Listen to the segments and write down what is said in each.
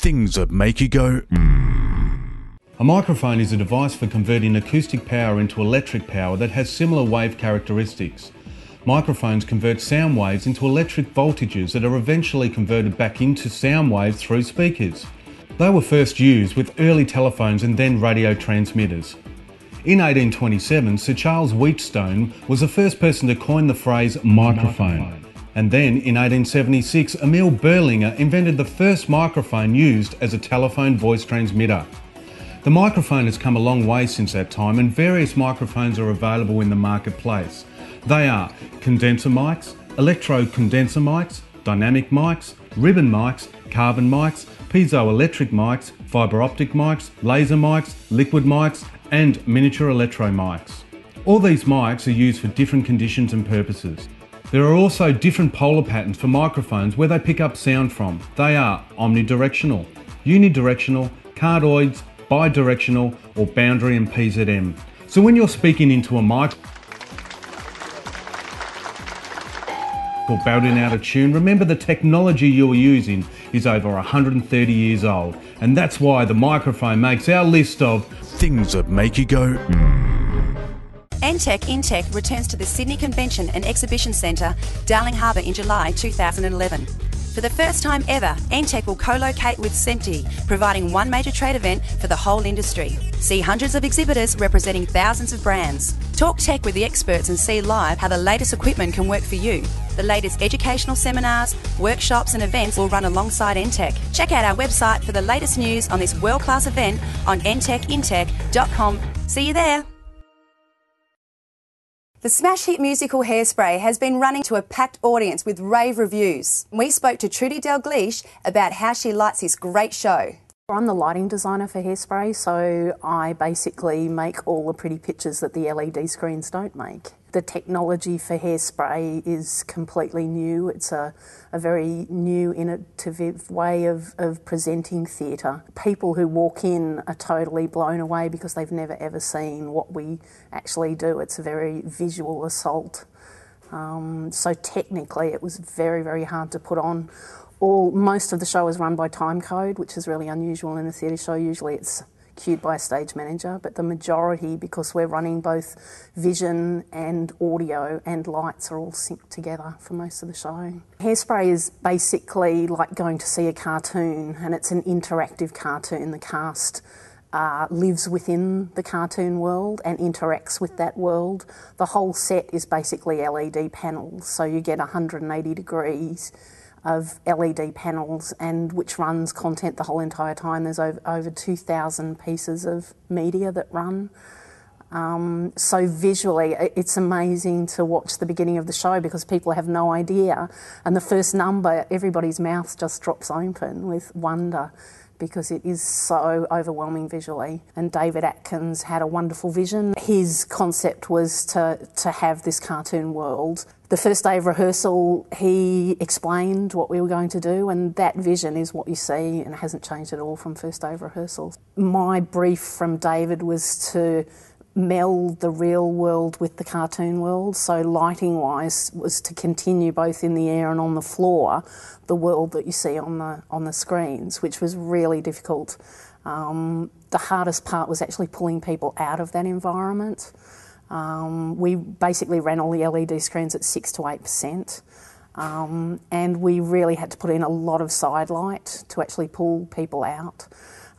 Things that make you go A microphone is a device for converting acoustic power into electric power that has similar wave characteristics. Microphones convert sound waves into electric voltages that are eventually converted back into sound waves through speakers. They were first used with early telephones and then radio transmitters. In 1827, Sir Charles Wheatstone was the first person to coin the phrase microphone. And then in 1876, Emil Berlinger invented the first microphone used as a telephone voice transmitter. The microphone has come a long way since that time, and various microphones are available in the marketplace. They are condenser mics, electro-condenser mics, dynamic mics, ribbon mics, carbon mics, piezoelectric mics, fibre optic mics, laser mics, liquid mics, and miniature electro mics. All these mics are used for different conditions and purposes. There are also different polar patterns for microphones where they pick up sound from. They are omnidirectional, unidirectional, cardioids, bidirectional, or boundary and PZM. So when you're speaking into a mic or belting out a tune, remember the technology you're using is over 130 years old, and that's why the microphone makes our list of things that make you go INTECH returns to the Sydney Convention and Exhibition Centre, Darling Harbour in July 2011. For the first time ever, INTECH will co-locate with Senti, providing one major trade event for the whole industry. See hundreds of exhibitors representing thousands of brands. Talk tech with the experts and see live how the latest equipment can work for you. The latest educational seminars, workshops and events will run alongside INTECH. Check out our website for the latest news on this world-class event on entechintech.com. See you there! The smash hit musical Hairspray has been running to a packed audience with rave reviews. We spoke to Trudy Dalgleish about how she lights this great show. I'm the lighting designer for Hairspray, so I basically make all the pretty pictures that the LED screens don't make. The technology for Hairspray is completely new. It's a very new, innovative way of presenting theatre. People who walk in are totally blown away because they've never ever seen what we actually do. It's a very visual assault. So technically it was very, very hard to put on. Most of the show is run by time code, which is really unusual in a theatre show. Usually it's cued by a stage manager, but the majority, because we're running both vision and audio and lights, are all synced together for most of the show. Hairspray is basically like going to see a cartoon, and it's an interactive cartoon. The cast lives within the cartoon world and interacts with that world. The whole set is basically LED panels, so you get 180 degrees of LED panels, and which runs content the whole entire time. There's over 2,000 pieces of media that run. So visually it's amazing to watch the beginning of the show because people have no idea, and the first number everybody's mouth just drops open with wonder because it is so overwhelming visually. And David Atkins had a wonderful vision. His concept was to have this cartoon world. The first day of rehearsal, he explained what we were going to do, and that vision is what you see, and it hasn't changed at all from first day of rehearsal. My brief from David was to meld the real world with the cartoon world, so lighting wise was to continue both in the air and on the floor the world that you see on the screens, which was really difficult. The hardest part was actually pulling people out of that environment. We basically ran all the LED screens at 6 to 8%, and we really had to put in a lot of side light to actually pull people out.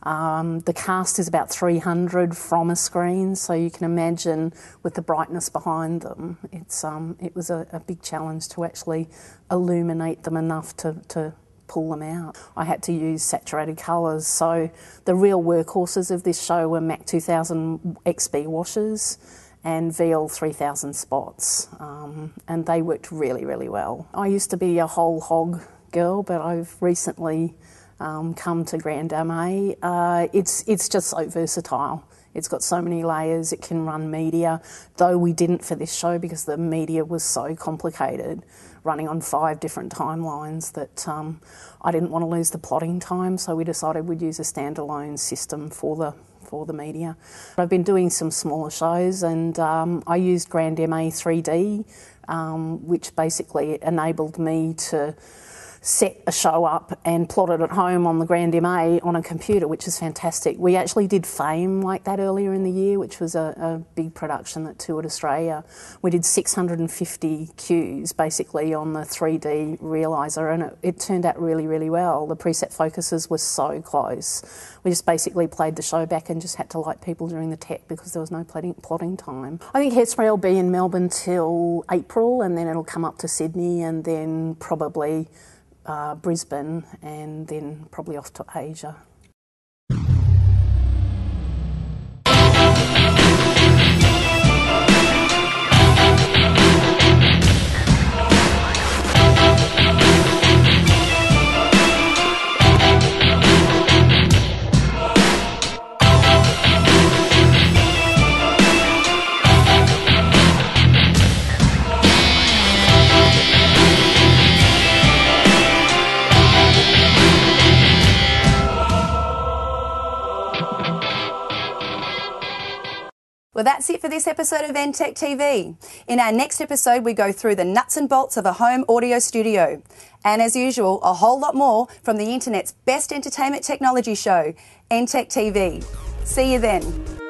The cast is about 300 from a screen, so you can imagine with the brightness behind them, it was a big challenge to actually illuminate them enough to pull them out. I had to use saturated colours, so the real workhorses of this show were MAC 2000 XB washers and VL 3000 spots, and they worked really, really well. I used to be a whole hog girl, but I've recently come to Grand Dame. It's just so versatile. It's got so many layers, it can run media, though we didn't for this show because the media was so complicated, running on 5 different timelines, that I didn't want to lose the plotting time, so we decided we'd use a standalone system for the media. I've been doing some smaller shows, and I used Grand MA 3D, which basically enabled me to set a show up and plot it at home on the Grand MA on a computer, which is fantastic. We actually did Fame like that earlier in the year, which was a big production that toured Australia. We did 650 cues basically on the 3D realiser, and it turned out really, really well. The preset focuses were so close. We just basically played the show back and just had to light people during the tech because there was no plotting time. I think Hairspray will be in Melbourne till April, and then it'll come up to Sydney, and then probably Brisbane, and then probably off to Asia. Well, that's it for this episode of ENTECH TV. In our next episode, we go through the nuts and bolts of a home audio studio. And as usual, a whole lot more from the internet's best entertainment technology show, ENTECH TV. See you then.